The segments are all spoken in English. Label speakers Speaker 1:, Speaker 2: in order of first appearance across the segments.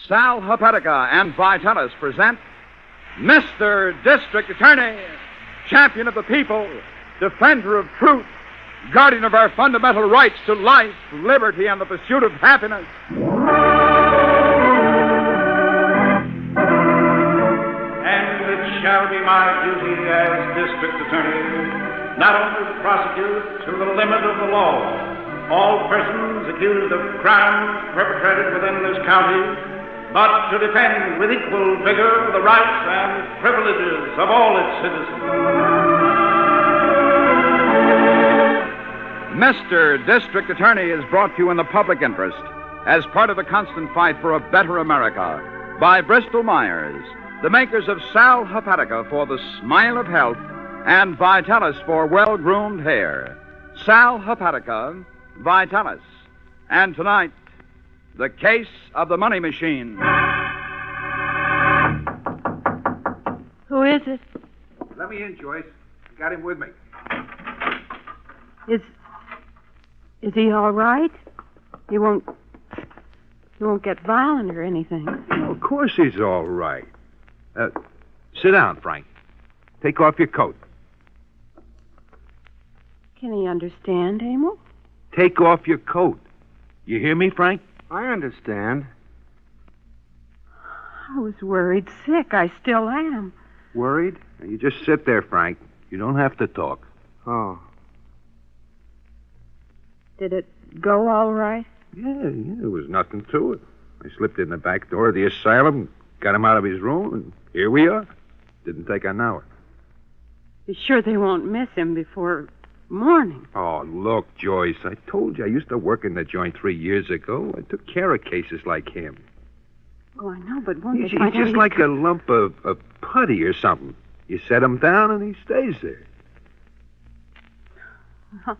Speaker 1: Sal Hepatica and Vitalis present Mr. District Attorney, champion of the people, defender of truth, guardian of our fundamental rights to life, liberty, and the pursuit of happiness.
Speaker 2: And it shall be my duty as District Attorney not only to prosecute to the limit of the law all persons accused of crimes perpetrated within this county, but to defend with equal vigor the rights and privileges of all its citizens.
Speaker 1: Mr. District Attorney is brought to you in the public interest as part of the constant fight for a better America by Bristol Myers, the makers of Sal Hepatica for the smile of health and Vitalis for well-groomed hair. Sal Hepatica, Vitalis. And tonight, the case of the money machine.
Speaker 3: Who is it?
Speaker 4: Let me in, Joyce. I got him with me.
Speaker 3: Is he all right? He won't get violent or anything.
Speaker 4: Oh, of course he's all right. Sit down, Frank. Take off your coat.
Speaker 3: Can he understand, Emil?
Speaker 4: Take off your coat. You hear me, Frank?
Speaker 5: I understand.
Speaker 3: I was worried sick. I still am.
Speaker 5: Worried?
Speaker 4: Now, you just sit there, Frank. You don't have to talk.
Speaker 5: Oh.
Speaker 3: Did it go all right?
Speaker 4: Yeah, there was nothing to it. I slipped in the back door of the asylum, got him out of his room, and here we are. Didn't take an hour.
Speaker 3: You sure they won't miss him before morning?
Speaker 4: Oh, look, Joyce, I told you I used to work in the joint 3 years ago. I took care of cases like him.
Speaker 3: Oh, I know, but won't
Speaker 4: He's
Speaker 3: they find
Speaker 4: just
Speaker 3: out
Speaker 4: like a lump of putty or something. You set him down and he stays there.
Speaker 3: Well,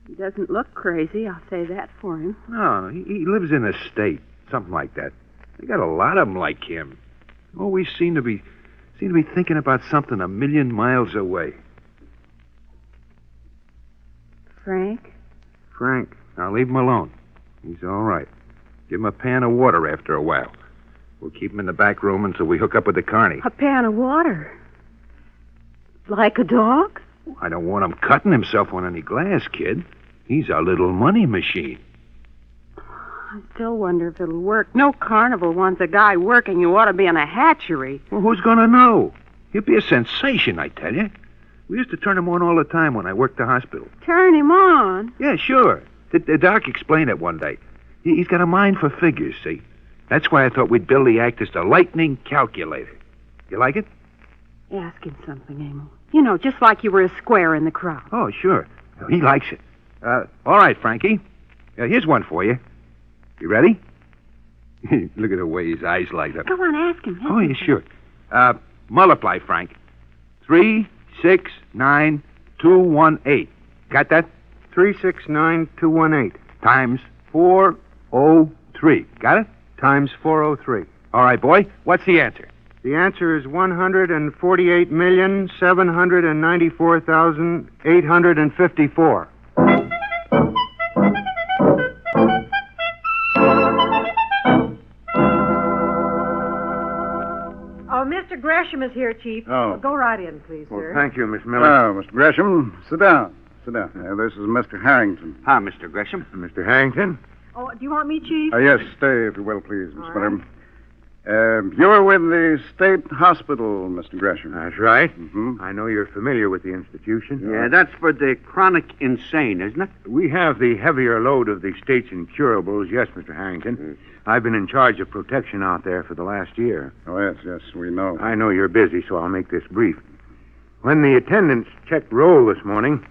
Speaker 3: he doesn't look crazy, I'll say that for him.
Speaker 4: No, he lives in a state, something like that. They got a lot of them like him. Always seem to be thinking about something a million miles away.
Speaker 3: Frank?
Speaker 5: Frank.
Speaker 4: Now leave him alone. He's all right. Give him a pan of water after a while. We'll keep him in the back room until we hook up with the carny.
Speaker 3: A pan of water? Like a dog?
Speaker 4: I don't want him cutting himself on any glass, kid. He's a little money machine.
Speaker 3: I still wonder if it'll work. No carnival wants a guy working who ought to be in a hatchery.
Speaker 4: Well, who's going to know? He'll be a sensation, I tell you. We used to turn him on all the time when I worked the hospital.
Speaker 3: Turn him on?
Speaker 4: Yeah, sure. The doc explained it one day. He's got a mind for figures, see? That's why I thought we'd bill the actors the lightning calculator. You like it?
Speaker 3: Ask him something, Emil. You know, just like you were a square in the crowd.
Speaker 4: Oh, sure. He likes it. All right, Frankie. Here's one for you. You ready? Look at the way his eyes light up.
Speaker 3: Go on, ask him.
Speaker 4: Oh, yeah, sure. Multiply, Frank. 3, 6, 9, 2, 1, 8. Got that?
Speaker 5: 369218.
Speaker 4: Times 403. Got it?
Speaker 5: Times 403.
Speaker 4: All right, boy. What's the answer?
Speaker 5: The answer is 148,794,854.
Speaker 6: Oh, Mr. Gresham is here, Chief.
Speaker 7: Oh.
Speaker 6: Go right in, please,
Speaker 5: Well,
Speaker 6: sir.
Speaker 5: thank you, Miss Miller.
Speaker 7: Mr. Gresham, sit down. Sit down. This is Mr. Harrington.
Speaker 4: Hi, Mr. Gresham.
Speaker 5: Mr. Harrington?
Speaker 6: Oh, do you want me, Chief?
Speaker 7: Yes, stay, if you will, please, Miss
Speaker 6: All
Speaker 7: Miller. You're with the state hospital, Mr. Gresham.
Speaker 5: That's right.
Speaker 7: Mm-hmm.
Speaker 5: I know you're familiar with the institution.
Speaker 8: Yeah, that's for the chronic insane, isn't it?
Speaker 5: We have the heavier load of the state's incurables, yes, Mr. Harrington. I've been in charge of protection out there for the last year.
Speaker 7: Oh, yes, we know.
Speaker 5: I know you're busy, so I'll make this brief. When the attendants checked roll this morning,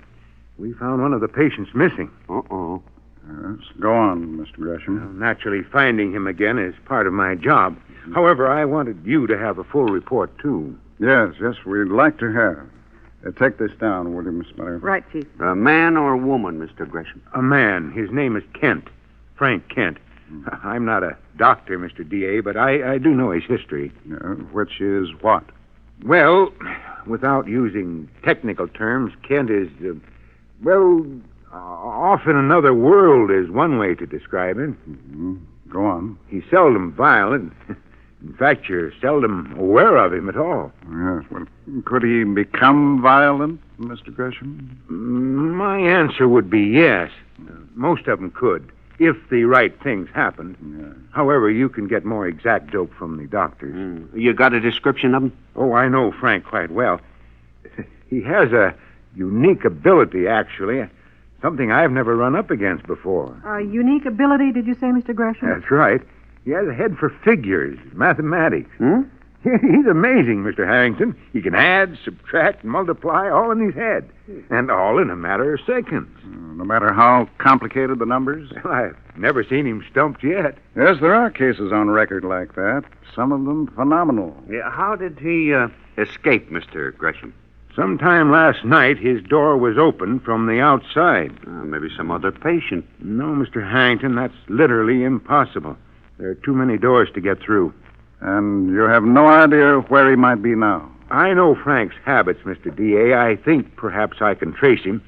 Speaker 5: we found one of the patients missing.
Speaker 8: Uh-oh.
Speaker 7: Yes, go on, Mr. Gresham.
Speaker 5: Naturally, finding him again is part of my job. However, I wanted you to have a full report, too.
Speaker 7: Yes, we'd like to have. Take this down, will you, Miss Miller?
Speaker 6: Right, Chief.
Speaker 8: A man or a woman, Mr. Gresham?
Speaker 5: A man. His name is Kent. Frank Kent. I'm not a doctor, Mr. D.A., but I do know his history.
Speaker 7: Which is what?
Speaker 5: Well, without using technical terms, Kent is, off in another world is one way to describe it.
Speaker 7: Mm-hmm. Go on.
Speaker 5: He's seldom violent. In fact, you're seldom aware of him at all.
Speaker 7: Yes, well, could he become violent, Mr. Gresham?
Speaker 5: My answer would be yes. Most of them could, if the right things happened.
Speaker 7: Yeah.
Speaker 5: However, you can get more exact dope from the doctors.
Speaker 8: You got a description of him?
Speaker 5: Oh, I know Frank quite well. He has a unique ability, actually. Something I've never run up against before.
Speaker 6: Unique ability, did you say, Mr. Gresham?
Speaker 5: That's right. He has a head for figures, mathematics. He's amazing, Mr. Harrington. He can add, subtract, multiply, all in his head. And all in a matter of seconds.
Speaker 7: No matter how complicated the numbers?
Speaker 5: Well, I've never seen him stumped yet.
Speaker 7: Yes, there are cases on record like that. Some of them phenomenal.
Speaker 8: Yeah, how did he escape, Mr. Gresham?
Speaker 5: Sometime last night, his door was open from the outside.
Speaker 8: Maybe some other patient.
Speaker 5: No, Mr. Harrington, that's literally impossible. There are too many doors to get through.
Speaker 7: And you have no idea where he might be now?
Speaker 5: I know Frank's habits, Mr. D.A. I think perhaps I can trace him.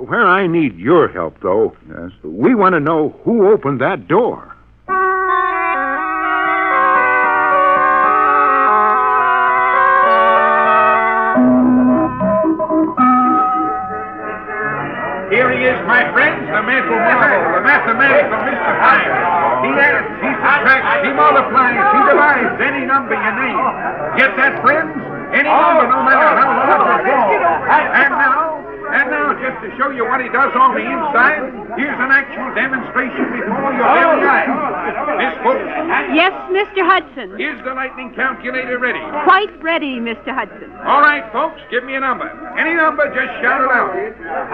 Speaker 5: Where I need your help, though,
Speaker 7: Yes?
Speaker 5: we want to know who opened that door.
Speaker 2: Here he is, my friends, the mental model, the mathematical Mr. Hyde. He adds, he subtracts, he multiplies, he divides any number you name. Get that, friends? Any number, no matter how large or small. And now, just to show you what he does on the inside, here's an actual demonstration before your very eyes. Miss Vola,
Speaker 3: Yes, Mr. Hudson.
Speaker 2: is the lightning calculator ready?
Speaker 3: Quite ready, Mr. Hudson.
Speaker 2: All right, folks, give me a number. Any number, just shout it out.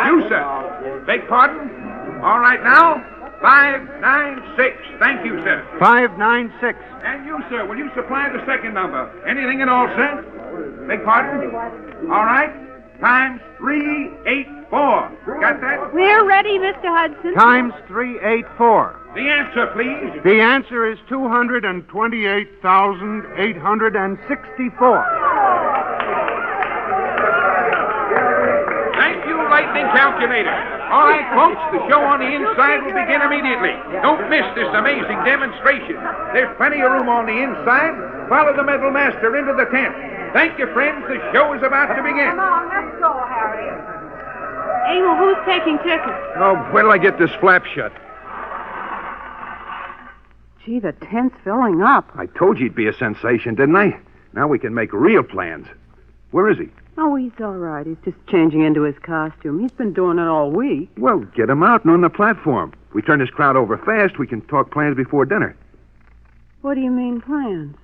Speaker 2: You, sir. Beg pardon? All right, now, 596. Thank you, sir.
Speaker 8: 596.
Speaker 2: And you, sir, will you supply the second number? Anything at all, sir? Beg pardon? All right. Times 384. Got that?
Speaker 3: We're ready, Mr. Hudson.
Speaker 8: Times 384.
Speaker 2: The answer, please.
Speaker 8: The answer is 228,864.
Speaker 2: Thank you, lightning calculator. All right, folks, the show on the inside will begin immediately. Don't miss this amazing demonstration. There's plenty of room on the inside. Follow the metal master into the tent. Thank you, friends. The show is about to begin.
Speaker 6: Come on, let's go, Harry.
Speaker 3: Abel, who's taking tickets?
Speaker 4: Oh, wait till I get this flap shut.
Speaker 3: Gee, the tent's filling up.
Speaker 4: I told you he'd be a sensation, didn't I? Now we can make real plans. Where is he?
Speaker 3: Oh, he's all right. He's just changing into his costume. He's been doing it all week.
Speaker 4: Well, get him out and on the platform. If we turn this crowd over fast, we can talk plans before dinner.
Speaker 3: What do you mean, plans?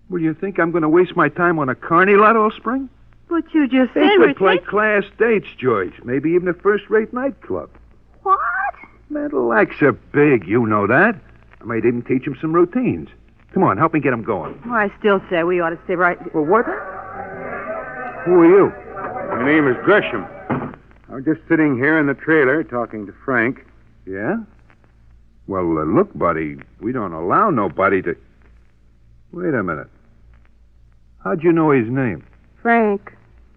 Speaker 4: Well, you think I'm going to waste my time on a carny lot all spring?
Speaker 3: But you just
Speaker 4: They
Speaker 3: said
Speaker 4: could
Speaker 3: we're
Speaker 4: play
Speaker 3: taking...
Speaker 4: class dates, George. Maybe even a first-rate nightclub.
Speaker 3: What?
Speaker 4: Metal acts are big, you know that. I might even teach him some routines. Come on, help me get him going.
Speaker 3: Well, I still say we ought to stay right...
Speaker 4: Well, what? Who are you?
Speaker 5: My name is Gresham. I'm just sitting here in the trailer talking to Frank.
Speaker 4: Yeah? Well, look, buddy, we don't allow nobody to... Wait a minute. How'd you know his name?
Speaker 3: Frank,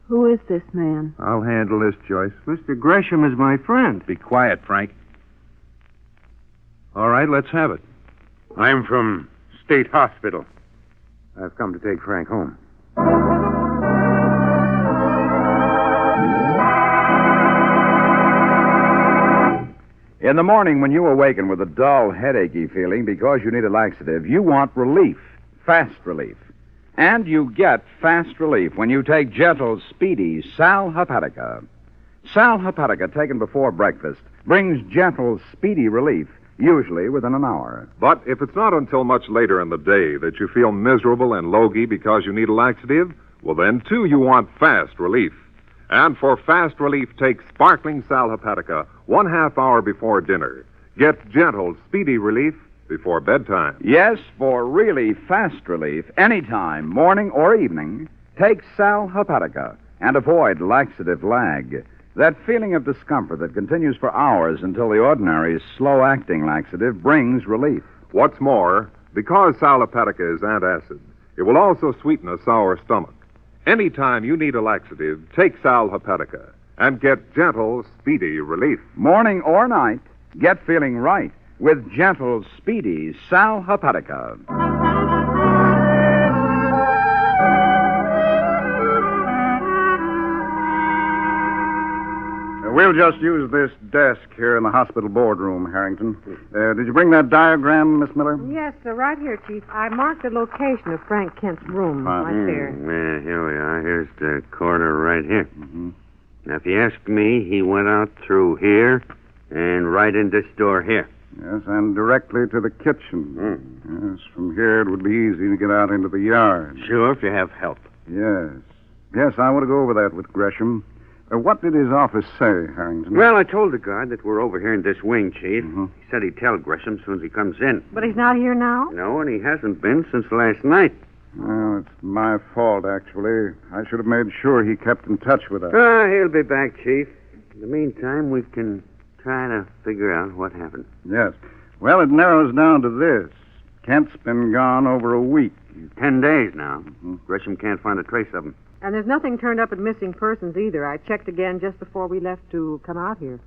Speaker 3: who is this man?
Speaker 4: I'll handle this, Joyce.
Speaker 8: Mr. Gresham is my friend.
Speaker 4: Be quiet, Frank. All right, let's have it.
Speaker 5: I'm from State Hospital. I've come to take Frank home.
Speaker 1: In the morning, when you awaken with a dull, headachy feeling because you need a laxative, you want relief, fast relief. And you get fast relief when you take gentle, speedy Sal Hepatica. Sal Hepatica, taken before breakfast, brings gentle, speedy relief, usually within an hour.
Speaker 9: But if it's not until much later in the day that you feel miserable and logy because you need a laxative, well, then, too, you want fast relief. And for fast relief, take sparkling Sal Hepatica 1/2 hour before dinner. Get gentle, speedy relief before bedtime.
Speaker 1: Yes, for really fast relief, anytime, morning or evening, take Sal Hepatica and avoid laxative lag. That feeling of discomfort that continues for hours until the ordinary slow-acting laxative brings relief.
Speaker 9: What's more, because Sal Hepatica is antacid, it will also sweeten a sour stomach. Anytime you need a laxative, take Sal Hepatica and get gentle, speedy relief.
Speaker 1: Morning or night, get feeling right with gentle, speedy Sal Hepatica.
Speaker 7: We'll just use this desk here in the hospital boardroom, Harrington. Did you bring that diagram, Miss Miller?
Speaker 6: Yes, sir, right here, Chief. I marked the location of Frank Kent's room right there.
Speaker 8: Yeah, here we are. Here's the corridor right here.
Speaker 7: Mm-hmm.
Speaker 8: Now, if you ask me, he went out through here and right in this door here.
Speaker 7: Yes, and directly to the kitchen. Yes, from here it would be easy to get out into the yard.
Speaker 8: Sure, if you have help.
Speaker 7: Yes. Yes, I want to go over that with Gresham. What did his office say, Harrington?
Speaker 8: Well, I told the guard that we're over here in this wing, Chief.
Speaker 7: Mm-hmm.
Speaker 8: He said he'd tell Gresham as soon as he comes in.
Speaker 6: But he's not here now?
Speaker 8: No, and he hasn't been since last night.
Speaker 7: Well, it's my fault, actually. I should have made sure he kept in touch with us.
Speaker 8: He'll be back, Chief. In the meantime, we can try to figure out what happened.
Speaker 7: Yes. Well, it narrows down to this. Kent's been gone over a week.
Speaker 8: 10 days now. Gresham can't find a trace of him.
Speaker 6: And there's nothing turned up at missing persons either. I checked again just before we left to come out here.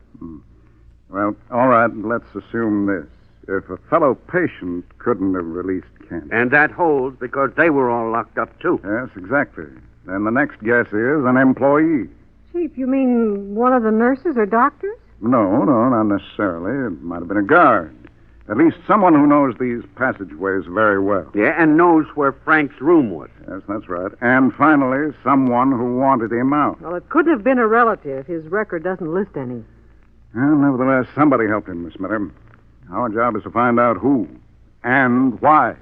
Speaker 7: Well, all right, let's assume this. If a fellow patient couldn't have released Kent.
Speaker 8: And that holds because they were all locked up, too.
Speaker 7: Yes, exactly. Then the next guess is an employee.
Speaker 6: Chief, you mean one of the nurses or doctors?
Speaker 7: No, not necessarily. It might have been a guard. At least someone who knows these passageways very well.
Speaker 8: Yeah, and knows where Frank's room was.
Speaker 7: Yes, that's right. And finally, someone who wanted him out.
Speaker 6: Well, it couldn't have been a relative. His record doesn't list any.
Speaker 7: Well, nevertheless, somebody helped him, Miss Miller. Our job is to find out who and why.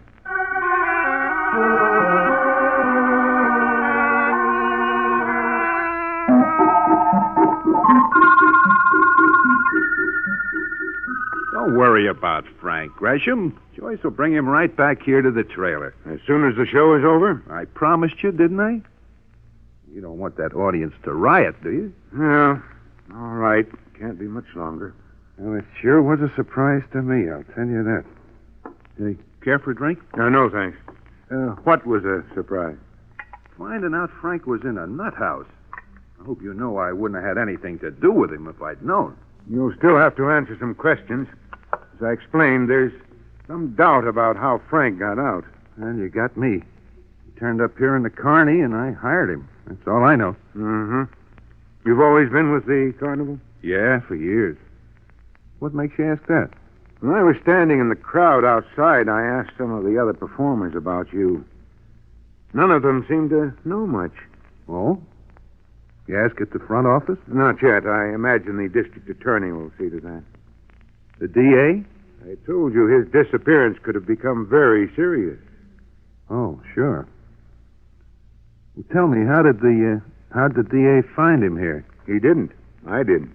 Speaker 4: Don't worry about Frank, Gresham. Joyce will bring him right back here to the trailer.
Speaker 5: As soon as the show is over?
Speaker 4: I promised you, didn't I? You don't want that audience to riot, do you?
Speaker 5: Yeah. All right. Can't be much longer.
Speaker 4: Well, it sure was a surprise to me, I'll tell you that. Hey, care for a drink?
Speaker 5: No, thanks. What was a surprise?
Speaker 4: Finding out Frank was in a nut house. I hope you know I wouldn't have had anything to do with him if I'd known.
Speaker 5: You'll still have to answer some questions. As I explained, there's some doubt about how Frank got out.
Speaker 4: And you got me. He turned up here in the Carney, and I hired him. That's all I know.
Speaker 5: Mm-hmm. You've always been with the carnival?
Speaker 4: Yeah, for years. What makes you ask that?
Speaker 5: When I was standing in the crowd outside, I asked some of the other performers about you. None of them seemed to know much.
Speaker 4: Oh? You ask at the front office?
Speaker 5: Not yet. I imagine the district attorney will see to that.
Speaker 4: The DA?
Speaker 5: I told you his disappearance could have become very serious.
Speaker 4: Oh, sure. Well, tell me, how'd the DA find him here?
Speaker 5: He didn't. I didn't.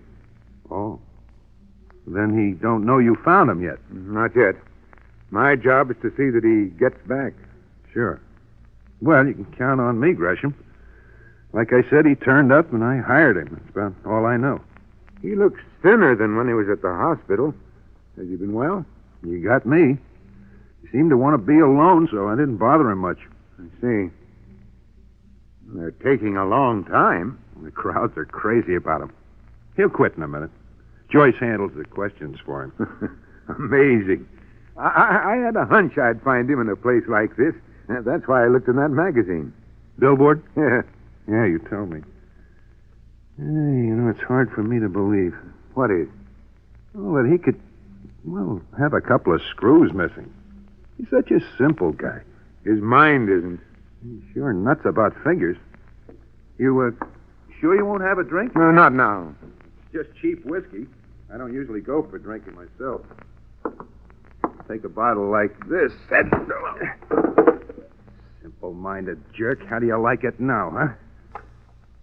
Speaker 4: Oh. Then he don't know you found him yet.
Speaker 5: Not yet. My job is to see that he gets back.
Speaker 4: Sure. Well, you can count on me, Gresham. Like I said, he turned up and I hired him. That's about all I know.
Speaker 5: He looks thinner than when he was at the hospital. Has he been well?
Speaker 4: You got me. He seemed to want to be alone, so I didn't bother him much.
Speaker 5: I see. They're taking a long time.
Speaker 4: The crowds are crazy about him. He'll quit in a minute. Joyce handles the questions for him.
Speaker 5: Amazing. I had a hunch I'd find him in a place like this. That's why I looked in that magazine.
Speaker 4: Billboard?
Speaker 5: Yeah.
Speaker 4: Yeah, you told me. It's hard for me to believe.
Speaker 5: What is?
Speaker 4: Well, that he could, have a couple of screws missing. He's such a simple guy.
Speaker 5: His mind isn't.
Speaker 4: He's sure nuts about figures. You, sure you won't have a drink?
Speaker 5: No, not now.
Speaker 4: It's just cheap whiskey. I don't usually go for drinking myself. Take a bottle like this. Simple-minded jerk. How do you like it now, huh?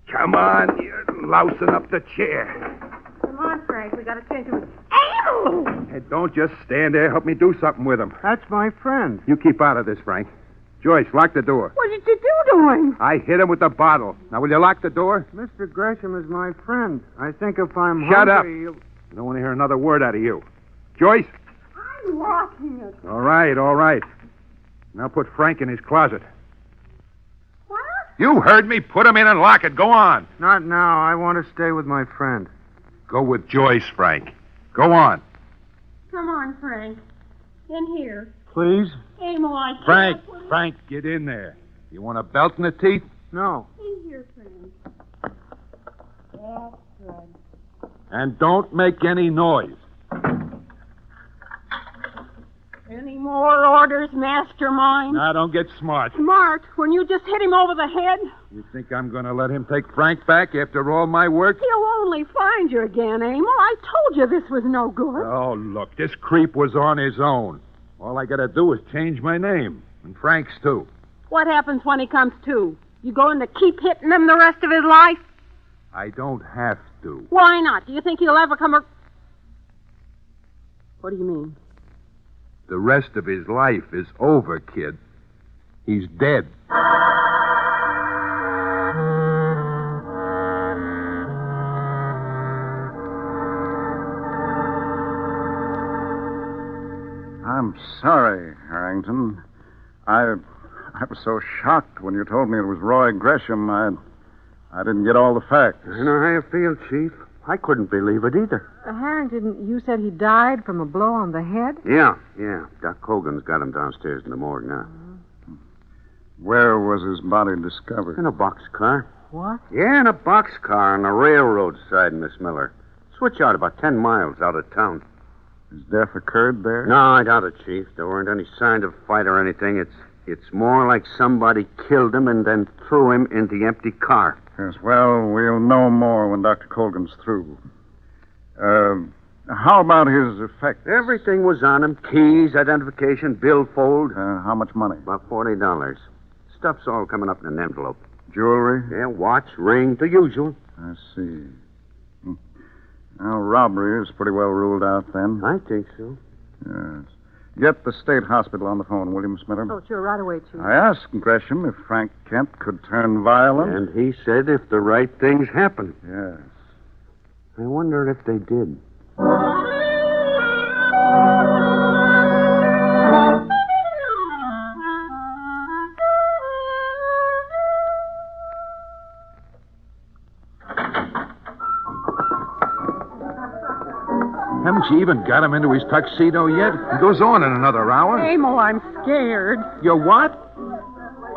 Speaker 4: Come on, you're lousing up the chair.
Speaker 6: Come on, Frank. We got to change him.
Speaker 4: Hey, don't just stand there. Help me do something with him.
Speaker 5: That's my friend.
Speaker 4: You keep out of this, Frank. Joyce, lock the door.
Speaker 6: What did you do to him?
Speaker 4: I hit him with the bottle. Now, will you lock the door?
Speaker 5: Mr. Gresham is my friend. I think if I'm
Speaker 4: Shut up.
Speaker 5: hungry,
Speaker 4: I don't want to hear another word out of you. Joyce?
Speaker 6: I'm locking it.
Speaker 4: All right. Now put Frank in his closet.
Speaker 6: What?
Speaker 4: You heard me. Put him in and lock it. Go on.
Speaker 5: Not now. I want to stay with my friend.
Speaker 4: Go with Joyce, Frank. Go on.
Speaker 3: Come on, Frank. In here.
Speaker 4: Please?
Speaker 3: Emil, I can't.
Speaker 4: Frank, get in there. You want a belt in the teeth?
Speaker 6: No.
Speaker 3: In here, Frank. That's good.
Speaker 4: And don't make any noise.
Speaker 3: Any more orders, mastermind?
Speaker 4: Now, don't get smart.
Speaker 3: Smart, when you just hit him over the head.
Speaker 4: You think I'm going to let him take Frank back after all my work?
Speaker 3: He'll only find you again, Emil. I told you this was no good.
Speaker 4: Oh, look, this creep was on his own. All I got to do is change my name. And Frank's, too.
Speaker 3: What happens when he comes to? You going to keep hitting him the rest of his life?
Speaker 4: I don't have to.
Speaker 3: Why not? Do you think he'll ever come What do you mean?
Speaker 4: The rest of his life is over, kid. He's dead.
Speaker 7: I'm sorry, Harrington. I was so shocked when you told me it was Roy Gresham. I didn't get all the facts.
Speaker 8: I know how you feel, Chief. I couldn't believe it either.
Speaker 6: Harrington, you said he died from a blow on the head?
Speaker 8: Yeah. Doc Hogan's got him downstairs in the morgue now.
Speaker 7: Where was his body discovered?
Speaker 8: In a boxcar.
Speaker 6: What?
Speaker 8: Yeah, in a boxcar on the railroad side, Miss Miller. Switch out about 10 miles out of town.
Speaker 7: His death occurred there?
Speaker 8: No, I doubt it, Chief. There weren't any signs of fight or anything. It's more like somebody killed him and then threw him in the empty car.
Speaker 7: Yes, well, we'll know more when Dr. Colgan's through. How about his effects?
Speaker 8: Everything was on him. Keys, identification, billfold.
Speaker 7: How much money?
Speaker 8: About $40. Stuff's all coming up in an envelope.
Speaker 7: Jewelry?
Speaker 8: Yeah, watch, ring, the usual.
Speaker 7: I see. Now, robbery is pretty well ruled out then.
Speaker 8: I think so.
Speaker 7: Yes. Get the state hospital on the phone, will you, Miss Miller?
Speaker 6: Oh, sure, right away, Chief.
Speaker 7: I asked Gresham if Frank Kent could turn violent.
Speaker 8: And he said if the right things happen.
Speaker 7: Yes.
Speaker 8: I wonder if they did.
Speaker 4: Haven't you even got him into his tuxedo yet? It goes on in another hour.
Speaker 3: Emil, I'm scared.
Speaker 4: You're what?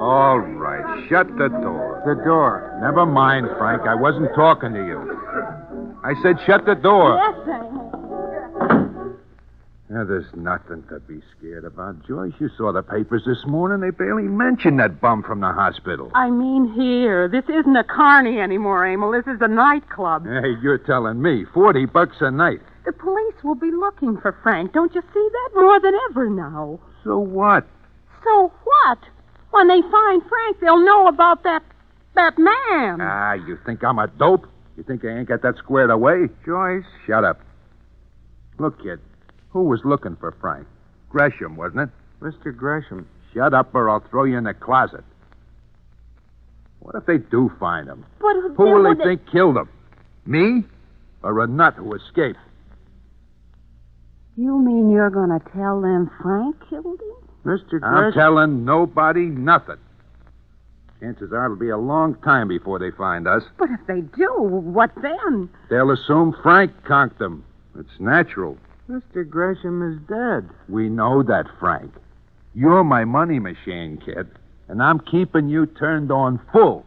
Speaker 4: All right, shut the door.
Speaker 6: The door.
Speaker 4: Never mind, Frank. I wasn't talking to you. I said shut the door.
Speaker 3: Yes, Emil.
Speaker 4: Now, there's nothing to be scared about, Joyce. You saw the papers this morning. They barely mentioned that bum from the hospital.
Speaker 3: I mean here. This isn't a carny anymore, Emil. This is a nightclub.
Speaker 4: Hey, you're telling me. $40 a night.
Speaker 3: The police will be looking for Frank. Don't you see that? More than ever now.
Speaker 4: So what?
Speaker 3: So what? When they find Frank, they'll know about that man.
Speaker 4: Ah, you think I'm a dope? You think I ain't got that squared away? Joyce, shut up. Look, kid, who was looking for Frank? Gresham, wasn't it?
Speaker 6: Mr. Gresham.
Speaker 4: Shut up or I'll throw you in the closet. What if they do find him?
Speaker 3: But
Speaker 4: Who will they think killed him? Me? Or a nut who escaped?
Speaker 3: You mean you're going to tell them Frank killed him?
Speaker 6: Mr. Gresham.
Speaker 4: I'm telling nobody nothing. Chances are it'll be a long time before they find us.
Speaker 3: But if they do, what then?
Speaker 4: They'll assume Frank conked them. It's natural.
Speaker 6: Mr. Gresham is dead.
Speaker 4: We know that, Frank. You're my money machine, kid. And I'm keeping you turned on full.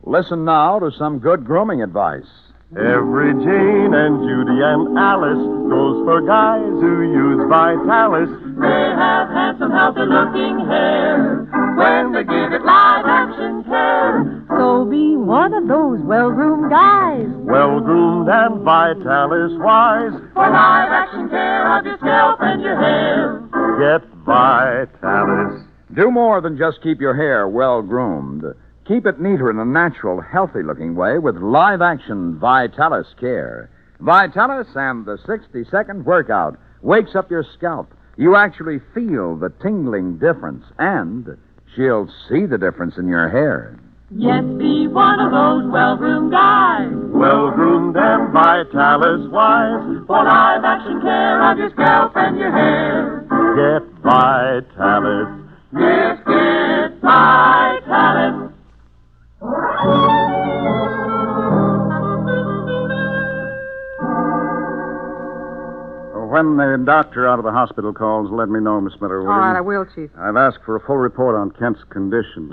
Speaker 1: Listen now to some good grooming advice.
Speaker 10: Every Jane and Judy and Alice goes for guys who use Vitalis. They have handsome, healthy-looking hair when they give it live action care.
Speaker 11: So be one of those well-groomed guys.
Speaker 10: Well-groomed and Vitalis-wise. For live action care of your scalp and your hair. Get Vitalis.
Speaker 1: Do more than just keep your hair well groomed. Keep it neater in a natural, healthy-looking way with live-action Vitalis Care. Vitalis and the 60-second workout wakes up your scalp. You actually feel the tingling difference, and she'll see the difference in your hair.
Speaker 11: Yes, be one of those well-groomed guys.
Speaker 10: Well-groomed and Vitalis-wise. For live-action care of your scalp and your hair. Get Vitalis. Yes, get
Speaker 11: Vitalis.
Speaker 7: When the doctor out of the hospital calls, let me know, Miss Miller, will
Speaker 6: All right,
Speaker 7: you?
Speaker 6: I will, Chief.
Speaker 7: I've asked for a full report on Kent's condition.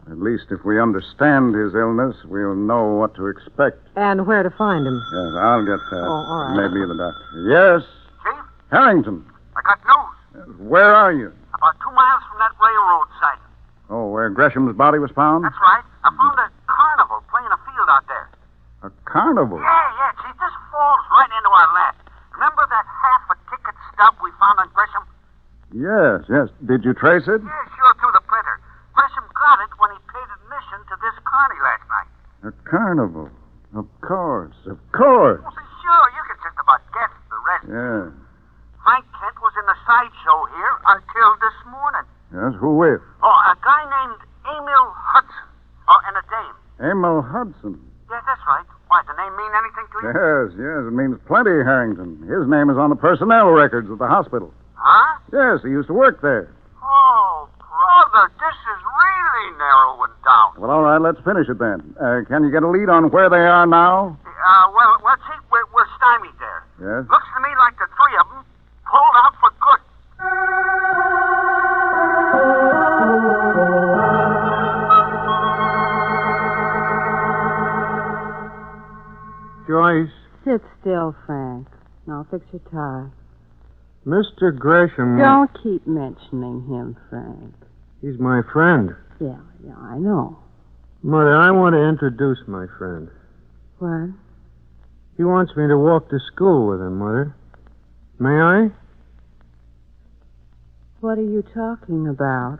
Speaker 7: At least if we understand his illness, we'll know what to expect.
Speaker 6: And where to find him.
Speaker 7: Yes, I'll get that.
Speaker 6: Oh, all right.
Speaker 7: Maybe the doctor. Yes?
Speaker 12: Chief,
Speaker 7: Harrington.
Speaker 12: I got news.
Speaker 7: Where are you?
Speaker 12: About 2 miles from that railroad site.
Speaker 7: Oh, where Gresham's body was found?
Speaker 12: That's right. I found a carnival playing a field out there.
Speaker 7: A carnival?
Speaker 12: Yeah, Chief. This falls right into our lap. Remember that half-a-ticket stub we found on Gresham?
Speaker 7: Yes. Did you trace it?
Speaker 12: Yeah, sure, through the printer. Gresham got it when he paid admission to this carny last night.
Speaker 7: A carnival. Of course.
Speaker 12: Well, sure, you can just about guess the rest.
Speaker 7: Yeah.
Speaker 12: Frank Kent was in the sideshow here until this morning.
Speaker 7: Yes, who with?
Speaker 12: Oh, a guy named Emil Hudson. Oh, and a dame.
Speaker 7: Emil Hudson.
Speaker 12: Yeah, that's right. Why, does the name mean anything to you?
Speaker 7: Yes, it means plenty, Harrington. His name is on the personnel records at the hospital.
Speaker 12: Huh?
Speaker 7: Yes, he used to work there.
Speaker 12: Oh, brother, this is really narrowing down.
Speaker 7: Well, all right, let's finish it then. Can you get a lead on where they are now?
Speaker 12: Well, Chief, we're stymied there.
Speaker 7: Yes?
Speaker 12: Looks to me like the three of them pulled out for good.
Speaker 13: Joyce.
Speaker 3: Sit still, Frank. Now fix your tie.
Speaker 13: Mr. Gresham.
Speaker 3: Don't keep mentioning him, Frank.
Speaker 13: He's my friend.
Speaker 3: Yeah, I know.
Speaker 13: Mother, I want to introduce my friend.
Speaker 3: What?
Speaker 13: He wants me to walk to school with him, Mother. May I?
Speaker 3: What are you talking about?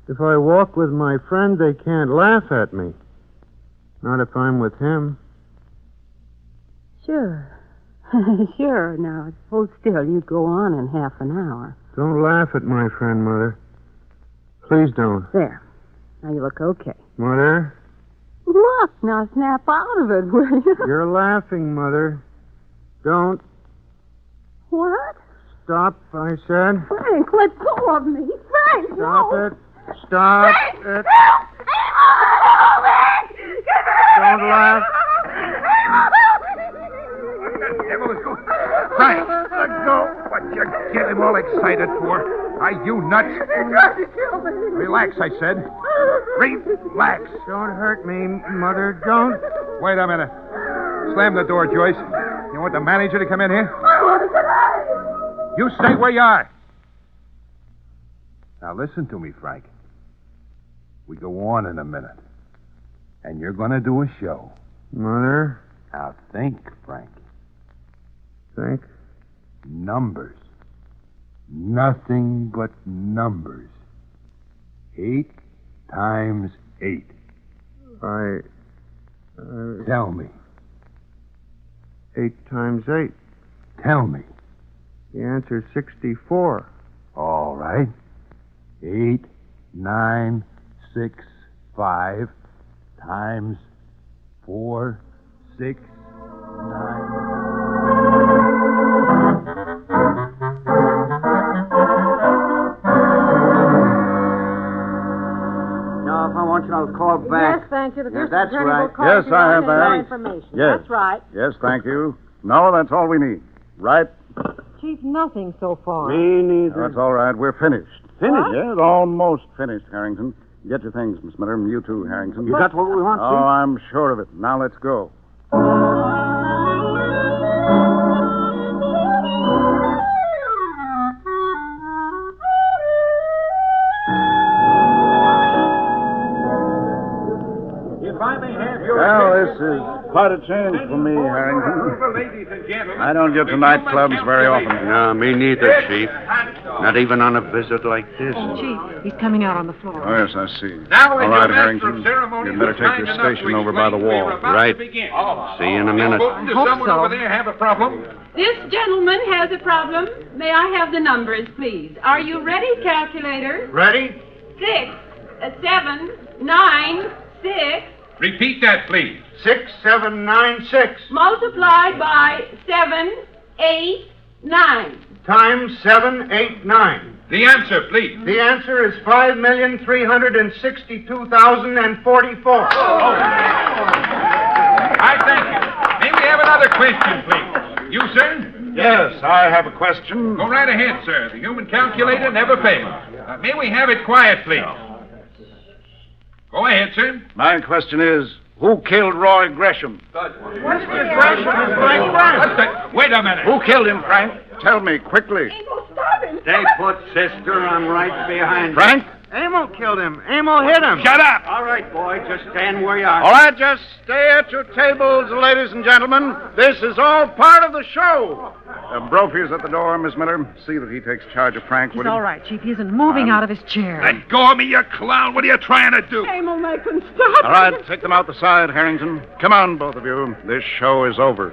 Speaker 13: If I walk with my friend, they can't laugh at me. Not if I'm with him.
Speaker 3: Sure. Sure. Now, hold still. You go on in half an hour.
Speaker 13: Don't laugh at my friend, Mother. Please don't.
Speaker 3: There. Now you look okay.
Speaker 13: Mother?
Speaker 3: Look, now snap out of it, will you?
Speaker 13: You're laughing, Mother. Don't.
Speaker 3: What?
Speaker 13: Stop, I said.
Speaker 3: Frank, let go of me. Frank,
Speaker 13: Stop
Speaker 3: no.
Speaker 13: it. Stop
Speaker 3: Frank,
Speaker 13: it.
Speaker 3: Frank!
Speaker 13: Don't laugh.
Speaker 4: Frank, let go. What you get him all excited for? Are you nuts?
Speaker 3: They're trying to kill me.
Speaker 4: Relax, I said. Relax.
Speaker 13: Don't hurt me, Mother. Don't.
Speaker 4: Wait a minute. Slam the door, Joyce. You want the manager to come in here?
Speaker 3: I want to get out.
Speaker 4: You stay where you are. Now listen to me, Frank. We go on in a minute. And you're going to do a show.
Speaker 13: Mother?
Speaker 4: Now think, Frank.
Speaker 13: Think?
Speaker 4: Numbers. Nothing but numbers. 8 times 8. Tell me.
Speaker 13: 8 times 8.
Speaker 4: Tell me.
Speaker 13: The answer's 64.
Speaker 4: All right. 8, 9, 6, 5 times 4, 6, 9.
Speaker 8: Now, if I want you, I'll call back.
Speaker 6: Yes, thank you. The
Speaker 8: Yes,
Speaker 6: district
Speaker 8: that's
Speaker 6: attorney
Speaker 8: right.
Speaker 6: will call
Speaker 7: Yes,
Speaker 6: you
Speaker 7: I
Speaker 6: right
Speaker 7: have
Speaker 6: in with
Speaker 7: that.
Speaker 6: more information.
Speaker 7: Yes.
Speaker 6: That's right.
Speaker 7: Yes, thank you. No, that's all we need. Right?
Speaker 6: Chief, nothing so far.
Speaker 8: Me neither.
Speaker 7: That's all right. We're finished.
Speaker 8: Finished?
Speaker 7: Yes, almost finished, Harrington. Get your things, Miss Miller, and you too, Harrington.
Speaker 8: You got what we want,
Speaker 7: Oh,
Speaker 8: Chief?
Speaker 7: I'm sure of it. Now let's go.
Speaker 2: If I may have your
Speaker 7: Well,
Speaker 2: attention,
Speaker 7: this is quite a change for me, Harrington.
Speaker 2: ladies and gentlemen.
Speaker 7: I don't get to nightclubs very often.
Speaker 8: No, me neither, Chief. Not even on a visit like this.
Speaker 6: Chief, he's coming out on the floor.
Speaker 7: Oh, yes, I see.
Speaker 2: Now,
Speaker 7: All
Speaker 2: as
Speaker 7: right,
Speaker 2: your master
Speaker 7: Harrington.
Speaker 2: of ceremonies
Speaker 7: You'd better
Speaker 2: is
Speaker 7: take
Speaker 2: kind
Speaker 7: your
Speaker 2: enough to
Speaker 7: station over by the
Speaker 2: explain, we're
Speaker 7: wall.
Speaker 2: about to
Speaker 8: Right.
Speaker 2: begin.
Speaker 8: See you in a minute.
Speaker 2: Does
Speaker 6: hope
Speaker 2: someone
Speaker 6: so.
Speaker 2: over there have a problem?
Speaker 14: This gentleman has a problem. May I have the numbers, please? Are you ready, calculator?
Speaker 2: Ready?
Speaker 14: 6, 7, 9, 6,
Speaker 2: Repeat that, please. 6796
Speaker 14: multiplied by 7, 8, 9.
Speaker 2: times 789. The answer, please.
Speaker 13: The answer is 5,362,044.
Speaker 2: I thank you. May we have another question, please? You, sir?
Speaker 5: Yes, I have a question.
Speaker 2: Go right ahead, sir. The human calculator never fails. May we have it quiet, please? Go ahead, sir.
Speaker 5: My question is, who killed Roy Gresham?
Speaker 2: Wait a minute.
Speaker 5: Who killed him, Frank? Tell me quickly.
Speaker 8: Stay put, sister. I'm right behind you.
Speaker 5: Frank?
Speaker 13: Amo killed him. Amo hit him.
Speaker 2: Shut up!
Speaker 8: All right, boy. Just stand where you are.
Speaker 5: All right, just stay at your tables, ladies and gentlemen. This is all part of the show. Brophy's at the door, Miss Miller. See that he takes charge of Frank,
Speaker 6: He's all right, Chief. He isn't moving out of his chair.
Speaker 2: Let go of me, you clown. What are you trying to do?
Speaker 3: Amo, make him stop.
Speaker 5: All right, take them out the side, Harrington. Come on, both of you. This show is over.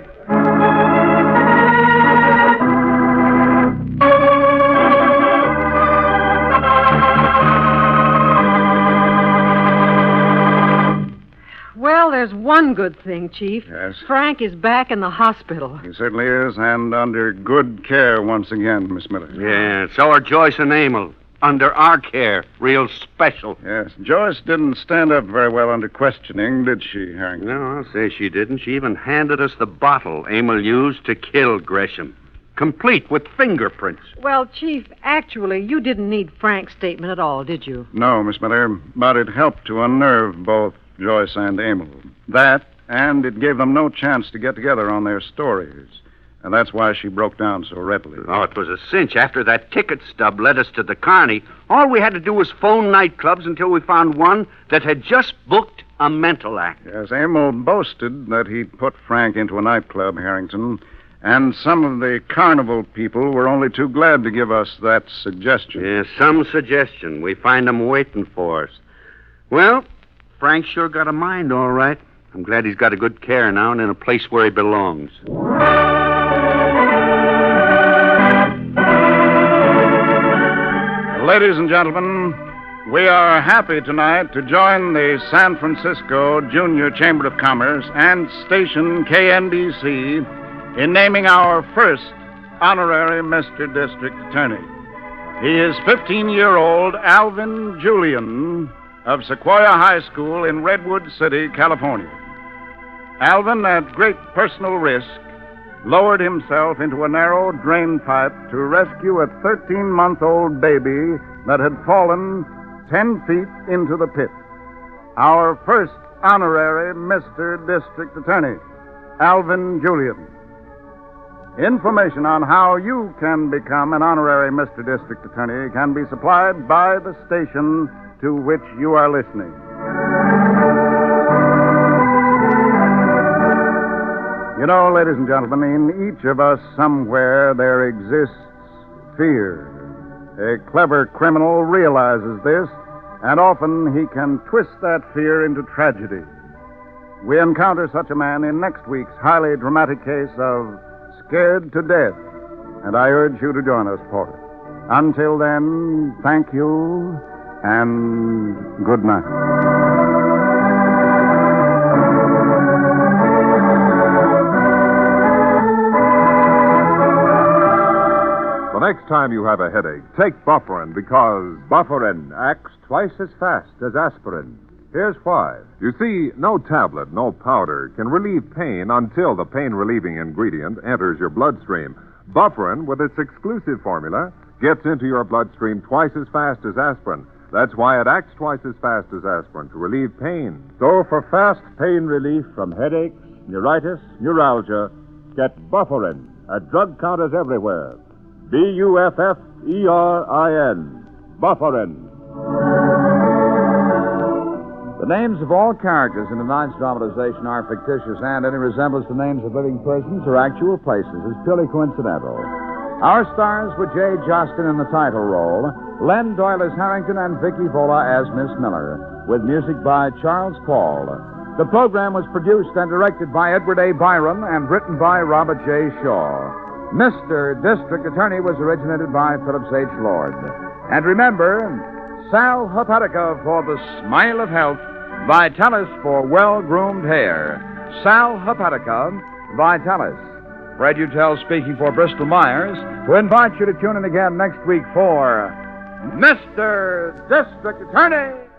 Speaker 6: Well, there's one good thing, Chief.
Speaker 5: Yes?
Speaker 6: Frank is back in the hospital.
Speaker 5: He certainly is, and under good care once again, Miss Miller.
Speaker 8: Yeah, so are Joyce and Emil. Under our care. Real special.
Speaker 5: Yes. Joyce didn't stand up very well under questioning, did she, Harrington?
Speaker 8: No, I'll say she didn't. She even handed us the bottle Emil used to kill Gresham. Complete with fingerprints.
Speaker 6: Well, Chief, actually, you didn't need Frank's statement at all, did you?
Speaker 5: No, Miss Miller, but it helped to unnerve both Joyce and Emil. That, and it gave them no chance to get together on their stories. And that's why she broke down so readily.
Speaker 8: Oh, it was a cinch. After that ticket stub led us to the Carney, all we had to do was phone nightclubs until we found one that had just booked a mental act.
Speaker 5: Yes, Emil boasted that he'd put Frank into a nightclub, Harrington, and some of the carnival people were only too glad to give us that suggestion.
Speaker 8: Yeah, some suggestion. We find them waiting for us. Well, Frank sure got a mind, all right. I'm glad he's got a good care now and in a place where he belongs.
Speaker 5: Ladies and gentlemen, we are happy tonight to join the San Francisco Junior Chamber of Commerce and station KNBC in naming our first honorary Mr. District Attorney. He is 15-year-old Alvin Julian of Sequoia High School in Redwood City, California. Alvin, at great personal risk, lowered himself into a narrow drain pipe to rescue a 13-month-old baby that had fallen 10 feet into the pit. Our first honorary Mr. District Attorney, Alvin Julian. Information on how you can become an honorary Mr. District Attorney can be supplied by the station to which you are listening. You know, ladies and gentlemen, in each of us somewhere there exists fear. A clever criminal realizes this, and often he can twist that fear into tragedy. We encounter such a man in next week's highly dramatic case of Scared to Death, and I urge you to join us for it. Until then, thank you, and good night.
Speaker 9: The next time you have a headache, take Bufferin because Bufferin acts twice as fast as aspirin. Here's why. You see, no tablet, no powder can relieve pain until the pain-relieving ingredient enters your bloodstream. Bufferin, with its exclusive formula, gets into your bloodstream twice as fast as aspirin. That's why it acts twice as fast as aspirin to relieve pain.
Speaker 15: So for fast pain relief from headaches, neuritis, neuralgia, get Bufferin at drug counters everywhere. Bufferin. Bufferin.
Speaker 16: The names of all characters in tonight's dramatization are fictitious, and any resemblance to names of living persons or actual places is purely coincidental. Our stars were J. Justin in the title role, Len Doyle as Harrington, and Vicki Vola as Miss Miller, with music by Charles Paul. The program was produced and directed by Edward A. Byron and written by Robert J. Shaw. Mr. District Attorney was originated by Phillips H. Lord. And remember, Sal Hepatica for the smile of health, Vitalis for well-groomed hair. Sal Hepatica, Vitalis. Fred Utel speaking for Bristol Myers, who invites you to tune in again next week for
Speaker 1: Mr. District Attorney.